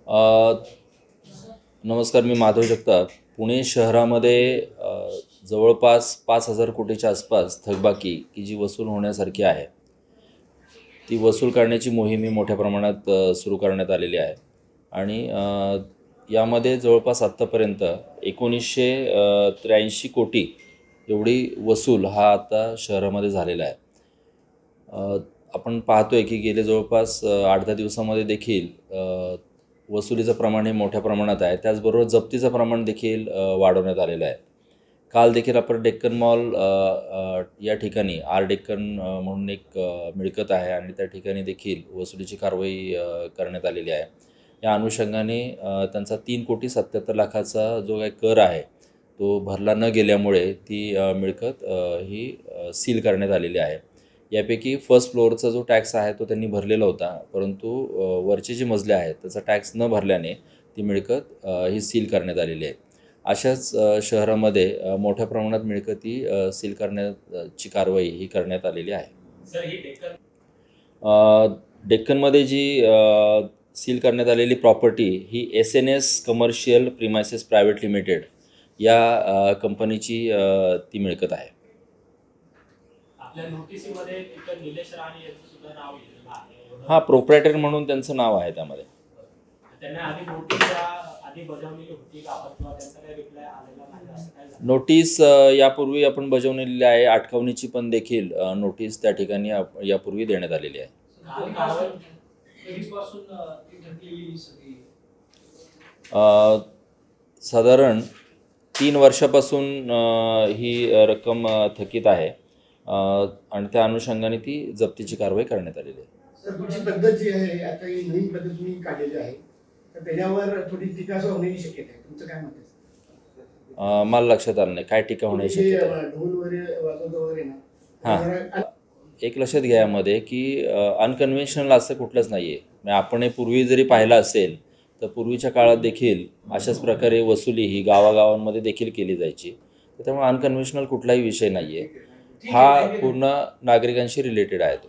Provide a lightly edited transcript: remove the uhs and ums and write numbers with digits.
अ, नमस्कार, मी माधव जगताप. पुणे शहरामध्ये जवळपास 5,000 कोटीच्या आसपास थकबाकी की जी वसूल होण्यासारखी आहे, ती वसूल करण्याची मोहीम ही मोठ्या प्रमाणात सुरू करण्यात आलेली आहे. आणि यामध्ये जवळपास आत्तापर्यंत 1983 कोटी एवढी वसूल हा आता शहरामध्ये झालेला आहे. आपण पाहतोय की गेले जवळपास 8-10 दिवसामध्ये देखील वसुलीचं प्रमाण हे मोठ्या प्रमाणात आहे. त्याचबरोबर जप्तीचं प्रमाण देखील वाढवण्यात आलेलं आहे. काल देखील आपण डेक्कन मॉल या ठिकाणी आर डेक्कन म्हणून एक मिळकत आहे आणि त्या ठिकाणी देखील वसुलीची कारवाई करण्यात आलेली आहे. या अनुषंगाने त्यांचा 3,77,00,000चा जो काही कर आहे तो भरला न गेल्यामुळे ती मिळकत ही सील करण्यात आलेली आहे. यापैकी फर्स्ट फ्लोअरचा जो टॅक्स आहे तो त्यांनी भरलेला होता, परंतु वरचे जे मजले आहेत त्याचा टॅक्स न भरल्याने ती मिळकत ही सील करण्यात आलेली आहे. अशाच शहरामध्ये मोठ्या प्रमाणात मिळकती सील करण्याची कारवाई ही करण्यात आलेली आहे. सर ही डेक्कन डेक्कनमध्ये जी सील करण्यात आलेली प्रॉपर्टी ही SNS commercial premises private limited या कंपनीची ती मिळकत आहे. आपल्या नोटिसीमध्ये तिथं निलेश राणे यांचं सुद्धा नाव लिहिलेलं आहे. हां, प्रोप्रायटर म्हणून त्यांचं नाव आहे त्यामध्ये. त्यांना आधी नोटीस आधी बजावलेली होती का आपण, किंवा त्यांचा काही रिप्लाय आलेला नाही असं काय झालं? नोटीस यापूर्वी आपण बजावलेली आहे. अटकावणीची पण देखील नोटीस त्या ठिकाणी यापूर्वी देण्यात आलेली आहे. काल कारवाई साधारण 3 वर्षापासून ही रक्कम थकीत आहे आणि त्या अनुषंगाने ती जप्तीची कारवाई करण्यात आलेली आहे. सर, तुमची पद्धत जी आहे आता ही नवीन पद्धत तुम्ही काढलेली आहे, तर त्याच्यावर थोडी टीका होण्याची शक्यता आहे. तुमचं काय मत आहे? मला लक्षात आलं नाही काय टीका होण्याची शक्यता आहे. ढोल वगैरे वाजवत वगैरे ना, हां, एक लक्षात घ्या यामध्ये की अनकन्व्हेन्शनल असं कुठलंच नाही आहे. म्हणजे आपण हे पूर्वी जरी पाहिलं असेल तर पूर्वीच्या काळात देखील अशाच प्रकारे वसुली ही गावागावांमध्ये देखील केली जायची. तर त्यामुळे अनकन्व्हेन्शनल कुठलाही विषय नाही आहे. हा पूर्ण नागरिकांशी रिलेटेड आहे तो.